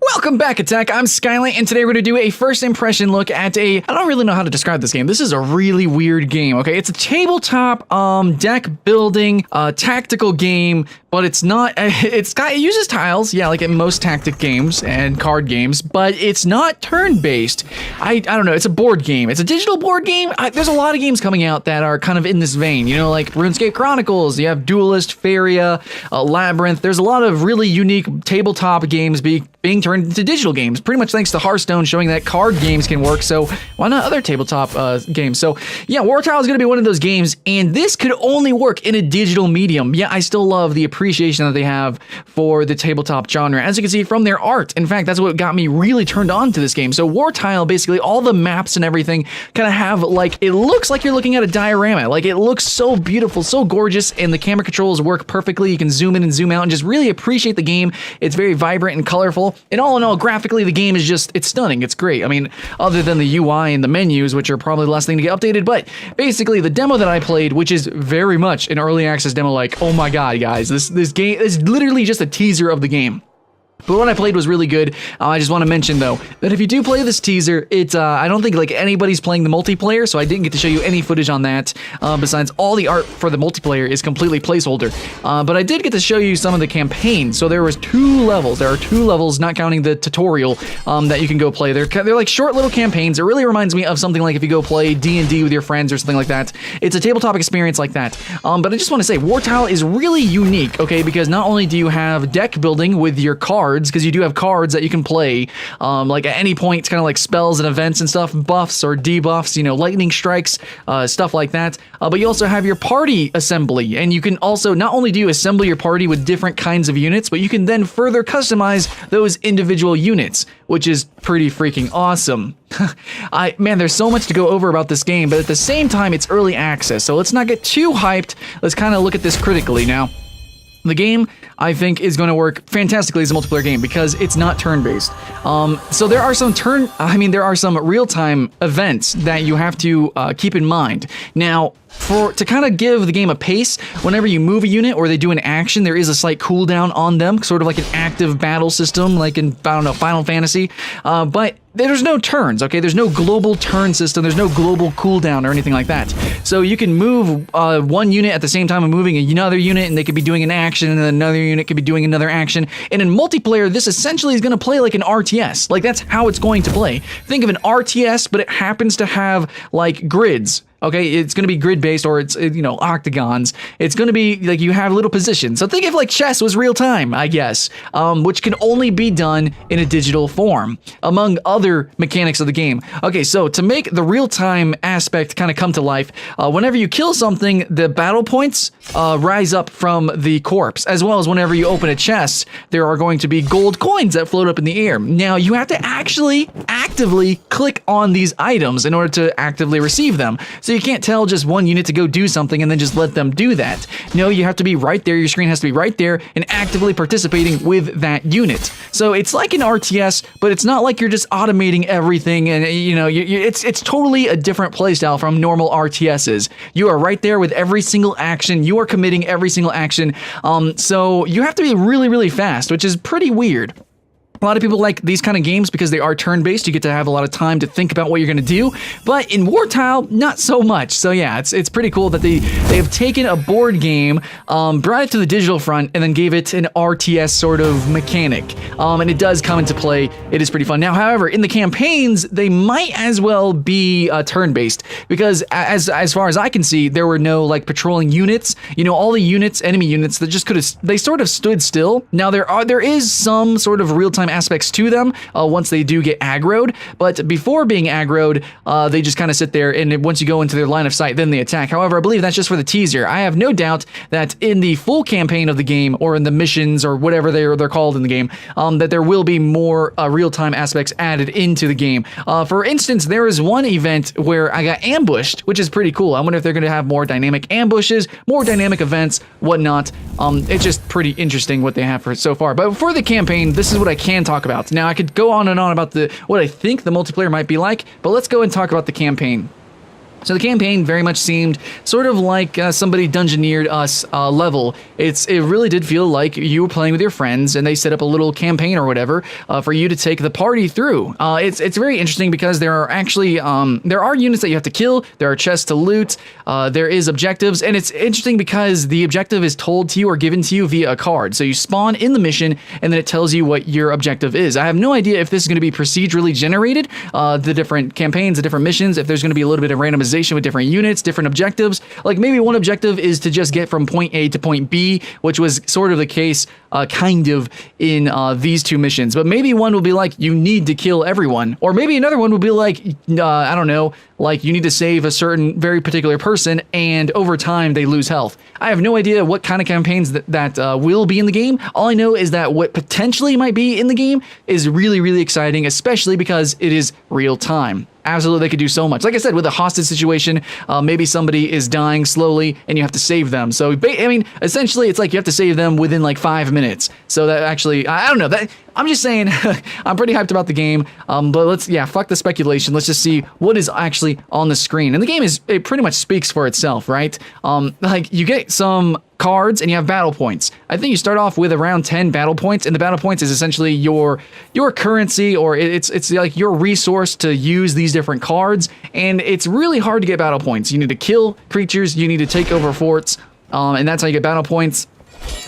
Welcome back, Attack. I'm Skylight, and today we're going to do a first impression look at I don't really know how to describe this game. This is a really weird game, okay? It's a tabletop deck building tactical game, but it's not, it uses tiles, yeah, like in most tactic games and card games, but it's not turn-based. I don't know, it's a board game. It's a digital board game. There's a lot of games coming out that are kind of in this vein, you know, like RuneScape Chronicles, you have Duelist, Faria, Labyrinth. There's a lot of really unique tabletop games being turned into digital games, pretty much thanks to Hearthstone showing that card games can work, so why not other tabletop games? So yeah, Wartile is going to be one of those games, and this could only work in a digital medium. Yeah, I still love the appreciation that they have for the tabletop genre, as you can see from their art. In fact, that's what got me really turned on to this game. So Wartile, basically all the maps and everything kind of have, like, it looks like you're looking at a diorama. Like, it looks so beautiful, so gorgeous, and the camera controls work perfectly. You can zoom in and zoom out and just really appreciate the game. It's very vibrant and colorful, and all in all, graphically, the game is just, it's stunning. It's great. I mean, other than the UI and the menus, which are probably the last thing to get updated, but basically the demo that I played, which is very much an early access demo, like, oh my god, guys, this game is literally just a teaser of the game. But what I played was really good. I just want to mention, though, that if you do play this teaser, it's I don't think like anybody's playing the multiplayer, so I didn't get to show you any footage on that. Besides, all the art for the multiplayer is completely placeholder. But I did get to show you some of the campaigns. So there was 2 levels. There are 2 levels, not counting the tutorial, that you can go play. They're like short little campaigns. It really reminds me of something like if you go play D&D with your friends or something like that. It's a tabletop experience like that. But I just want to say, Wartile is really unique, okay? Because not only do you have deck building with your cards, because you do have cards that you can play, like at any point, it's kind of like spells and events and stuff, buffs or debuffs, you know, lightning strikes, stuff like that. But you also have your party assembly, and you can also, not only do you assemble your party with different kinds of units, but you can then further customize those individual units, which is pretty freaking awesome. Man, there's so much to go over about this game, but at the same time, it's early access, so let's not get too hyped. Let's kind of look at this critically now. The game, I think, is going to work fantastically as a multiplayer game because it's not turn-based. So there are some real-time events that you have to keep in mind. Now, to kind of give the game a pace, whenever you move a unit or they do an action, there is a slight cooldown on them, sort of like an active battle system, like in, I don't know, Final Fantasy. But there's no turns, okay? There's no global turn system. There's no global cooldown or anything like that. So you can move one unit at the same time of moving another unit, and they could be doing an action, and then another unit could be doing another action. And in multiplayer, this essentially is going to play like an RTS. Like, that's how it's going to play. Think of an RTS, but it happens to have, like, grids. Okay, it's going to be grid-based, or it's, you know, octagons. It's going to be, like, you have little positions. So think of, like, chess was real-time, I guess, which can only be done in a digital form, among other mechanics of the game. Okay, so to make the real-time aspect kind of come to life, whenever you kill something, the battle points rise up from the corpse, as well as whenever you open a chest, there are going to be gold coins that float up in the air. Now, you have to actually actively click on these items in order to actively receive them. So you can't tell just one unit to go do something and then just let them do that. No, you have to be right there. Your screen has to be right there and actively participating with that unit. So it's like an RTS, but it's not like you're just automating everything, and you know, it's totally a different playstyle from normal RTSs. You are right there with every single action. You are committing every single action. So you have to be really, really fast, which is pretty weird. A lot of people like these kind of games because they are turn-based. You get to have a lot of time to think about what you're going to do. But in Wartile, not so much. So yeah, it's pretty cool that they have taken a board game, brought it to the digital front, and then gave it an RTS sort of mechanic. And it does come into play. It is pretty fun. Now, however, in the campaigns, they might as well be turn-based because as far as I can see, there were no like patrolling units. You know, all the units, enemy units, that just they sort of stood still. Now there is some sort of real-time aspects to them once they do get aggroed, but before being aggroed, they just kind of sit there, and once you go into their line of sight, then they attack. However, I believe that's just for the teaser. I have no doubt that in the full campaign of the game, or in the missions, or whatever they're called in the game, that there will be more real-time aspects added into the game. For instance, there is one event where I got ambushed, which is pretty cool. I wonder if they're going to have more dynamic ambushes, more dynamic events, whatnot. It's just pretty interesting what they have for so far. But for the campaign, this is what I can talk about. Now, I could go on and on about what I think the multiplayer might be like, but let's go and talk about the campaign. So the campaign very much seemed sort of like somebody dungeoneered us level. It really did feel like you were playing with your friends, and they set up a little campaign or whatever for you to take the party through. It's very interesting because there are actually there are units that you have to kill. There are chests to loot. There is objectives, and it's interesting because the objective is told to you or given to you via a card. So you spawn in the mission, and then it tells you what your objective is. I have no idea if this is going to be procedurally generated, the different campaigns, the different missions, if there's going to be a little bit of randomization with different units, different objectives. Like maybe one objective is to just get from point A to point B, which was sort of the case kind of in these two missions. But maybe one will be like, you need to kill everyone. Or maybe another one will be like, I don't know, like you need to save a certain very particular person, and over time they lose health. I have no idea what kind of campaigns that will be in the game. All I know is that what potentially might be in the game is really, really exciting, especially because it is real time. Absolutely, they could do so much. Like I said, with a hostage situation, maybe somebody is dying slowly and you have to save them. So, I mean, essentially, it's like you have to save them within like 5 minutes. So that actually, I don't know. I'm just saying, I'm pretty hyped about the game. But fuck the speculation. Let's just see what is actually on the screen. And the game it pretty much speaks for itself, right? Like you get some cards and you have battle points. I think you start off with around 10 battle points, and the battle points is essentially your currency, or it's like your resource to use these different cards, and it's really hard to get battle points. You need to kill creatures, you need to take over forts, and that's how you get battle points,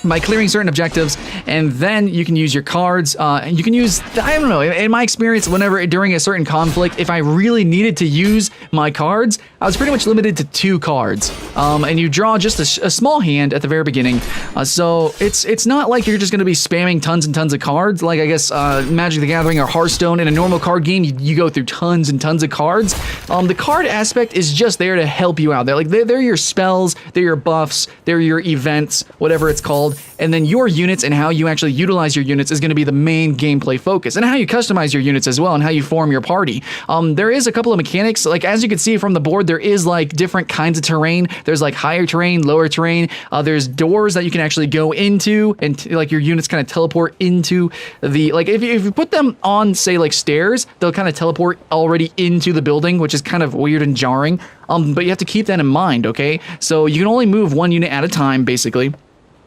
by clearing certain objectives, and then you can use your cards. You can use, I don't know, in my experience, whenever during a certain conflict, if I really needed to use my cards, I was pretty much limited to 2 cards. And you draw just a small hand at the very beginning. So it's not like you're just going to be spamming tons and tons of cards. Like I guess Magic the Gathering or Hearthstone, in a normal card game, you go through tons and tons of cards. The card aspect is just there to help you out. They're your spells, they're your buffs, they're your events, whatever it's called, and then your units and how you actually utilize your units is going to be the main gameplay focus, and how you customize your units as well, and how you form your party. There is a couple of mechanics, like as you can see from the board, there is like different kinds of terrain. There's like higher terrain, lower terrain. There's doors that you can actually go into, and like your units kind of teleport into the, like if you put them on, say, like stairs, they'll kind of teleport already into the building, which is kind of weird and jarring. But you have to keep that in mind, okay? So you can only move one unit at a time, basically.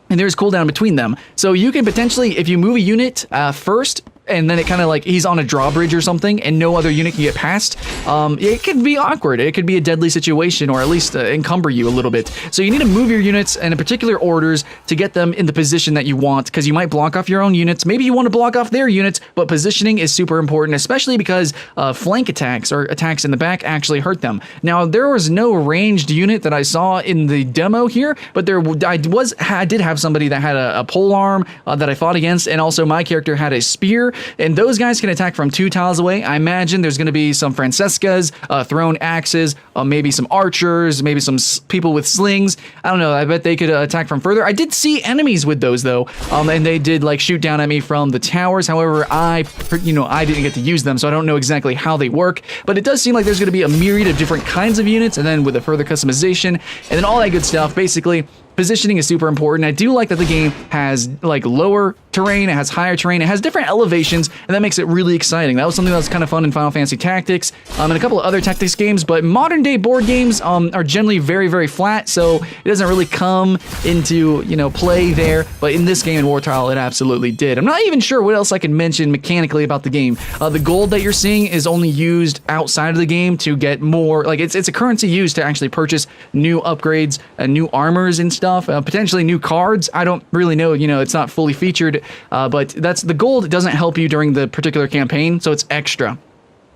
And there's cooldown between them. So you can potentially, if you move a unit first, and then it kind of like he's on a drawbridge or something and no other unit can get past, it could be awkward. It could be a deadly situation, or at least encumber you a little bit. So you need to move your units in particular orders to get them in the position that you want, because you might block off your own units. Maybe you want to block off their units, but positioning is super important, especially because flank attacks or attacks in the back actually hurt them. Now, there was no ranged unit that I saw in the demo here, but I did have somebody that had a pole arm that I fought against, and also my character had a spear, and those guys can attack from 2 tiles away. I imagine there's going to be some Francescas, thrown axes, maybe some archers, maybe some people with slings. I don't know. I bet they could attack from further. I did see enemies with those though, and they did like shoot down at me from the towers. However, I didn't get to use them, so I don't know exactly how they work. But it does seem like there's going to be a myriad of different kinds of units, and then with a further customization, and then all that good stuff. Basically, positioning is super important. I do like that the game has like lower terrain, it has higher terrain, it has different elevations, and that makes it really exciting. That was something that was kind of fun in Final Fantasy Tactics, and a couple of other tactics games, but modern day board games are generally very, very flat, so it doesn't really come into, play there, but in this game in Wartile, it absolutely did. I'm not even sure what else I can mention mechanically about the game. The gold that you're seeing is only used outside of the game to get more, like it's a currency used to actually purchase new upgrades and new armors and stuff, potentially new cards. I don't really know, it's not fully featured, but the gold doesn't help you during the particular campaign, so it's extra.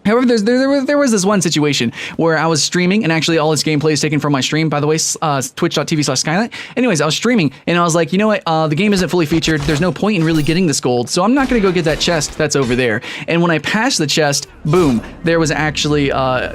However, there was this one situation where I was streaming, and actually all this gameplay is taken from my stream, by the way, twitch.tv/Skylight. Anyways, I was streaming, and I was like, you know what, the game isn't fully featured, there's no point in really getting this gold, so I'm not going to go get that chest that's over there. And when I passed the chest, boom, there was actually, I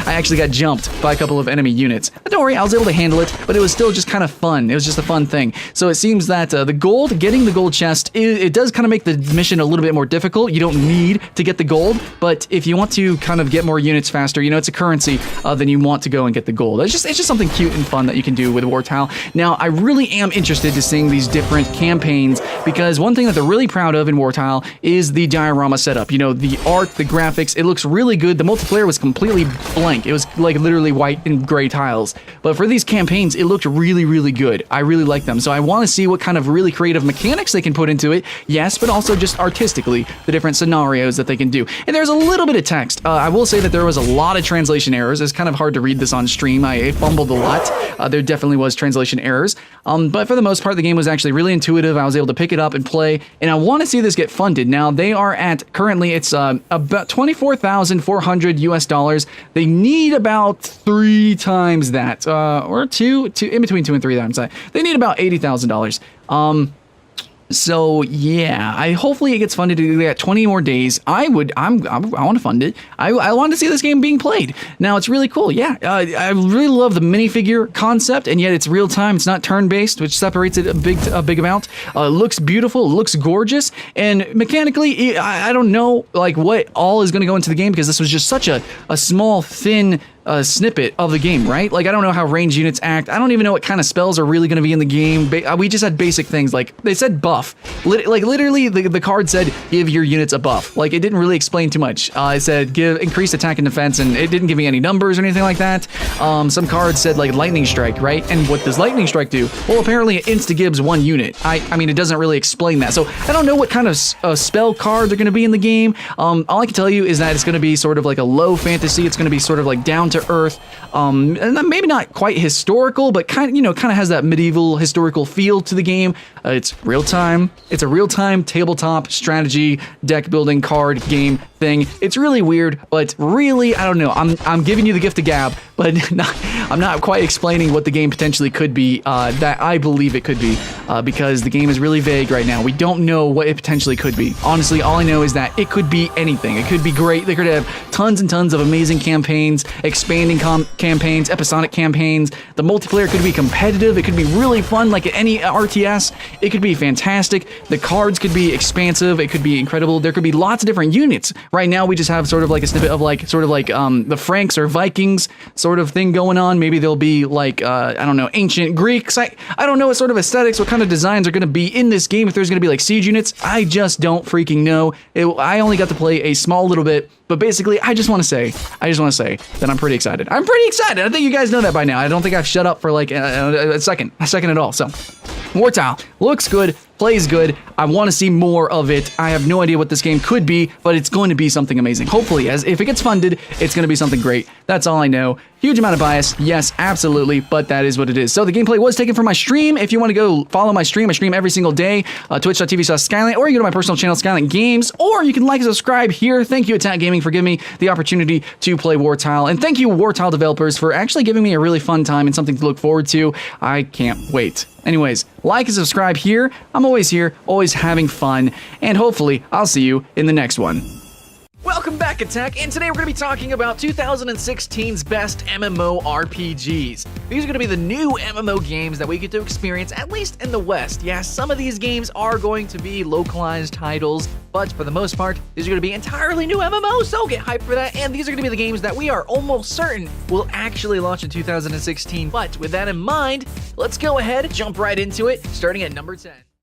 actually got jumped by a couple of enemy units. But don't worry, I was able to handle it, but it was still just kind of fun. It was just a fun thing. So it seems that getting the gold chest, it does kind of make the mission a little bit more difficult. You don't need to get the gold, but if you want want to kind of get more units faster, you know, it's a currency, then you want to go and get the gold. It's just something cute and fun that you can do with Wartile. Now, I really am interested to seeing these different campaigns, because one thing that they're really proud of in Wartile is the diorama setup. You know, the art, the graphics, it looks really good. The multiplayer was completely blank. It was like literally white and gray tiles. But for these campaigns, it looked really, really good. I really like them. So I want to see what kind of really creative mechanics they can put into it. Yes, but also just artistically, the different scenarios that they can do. And there's a little bit of text. I will say that there was a lot of translation errors. It's kind of hard to read this on stream. I fumbled a lot. There definitely was translation errors. But for the most part, the game was actually really intuitive. I was able to pick it up and play, and I want to see this get funded. Now, they are at, currently, it's about 24,400 US dollars. They need about 3 times that, or two, in between 2 and 3 times that. They need about $80,000. So yeah, hopefully it gets funded. We got 20 more days. I want to fund it. I want to see this game being played. Now it's really cool. Yeah, I really love the minifigure concept, and yet it's real time. It's not turn based, which separates it a big amount. It looks beautiful. It looks gorgeous, and mechanically, I don't know like what all is going to go into the game, because this was just such a small, thin snippet of the game, right? Like, I don't know how range units act. I don't even know what kind of spells are really going to be in the game. We just had basic things, like they said buff. Like literally the card said give your units a buff. Like, it didn't really explain too much. It said give increased attack and defense, and it didn't give me any numbers or anything like that. Some cards said like lightning strike, right? And what does lightning strike do? Well, apparently it insta-gives 1 unit. I mean, it doesn't really explain that. So I don't know what kind of spell cards are going to be in the game. All I can tell you is that it's going to be sort of like a low fantasy. It's going to be sort of like down to earth, and maybe not quite historical, but kind of has that medieval historical feel to the game. It's real time. It's a real time tabletop strategy deck building card game thing. It's really weird, but really, I don't know. I'm giving you the gift of gab, but I'm not quite explaining what the game potentially could be, that I believe it could be, because the game is really vague right now. We don't know what it potentially could be. Honestly, all I know is that it could be anything. It could be great. They could have tons and tons of amazing campaigns, expanding campaigns, episodic campaigns. The multiplayer could be competitive. It could be really fun, like at any RTS. It could be fantastic. The cards could be expansive. It could be incredible. There could be lots of different units. Right now, we just have sort of like a snippet of like the Franks or Vikings sort of thing going on. Maybe there'll be like I don't know, ancient Greeks. I don't know what sort of aesthetics, what kind of designs are going to be in this game. If there's going to be like siege units, I just don't freaking know. I only got to play a small little bit. But basically, I just want to say that I'm pretty excited. I'm pretty excited. I think you guys know that by now. I don't think I've shut up for like a second at all. So, Wartile looks good, plays good. I want to see more of it. I have no idea what this game could be, but it's going to be something amazing. Hopefully, if it gets funded, it's going to be something great. That's all I know. Huge amount of bias, yes, absolutely, but that is what it is. So the gameplay was taken from my stream. If you want to go follow my stream, I stream every single day, twitch.tv/Skylant, or you go to my personal channel, Skylant Games, or you can like and subscribe here. Thank you, Attack Gaming, for giving me the opportunity to play Wartile, and thank you, Wartile developers, for actually giving me a really fun time and something to look forward to. I can't wait. Anyways, like and subscribe here. I'm always here, always having fun, and hopefully I'll see you in the next one. Welcome back, Attack, and today we're going to be talking about 2016's best MMORPGs. These are going to be the new MMO games that we get to experience, at least in the West. Yes, some of these games are going to be localized titles, but for the most part, these are going to be entirely new MMOs, so get hyped for that, and these are going to be the games that we are almost certain will actually launch in 2016. But with that in mind, let's go ahead, jump right into it, starting at number 10.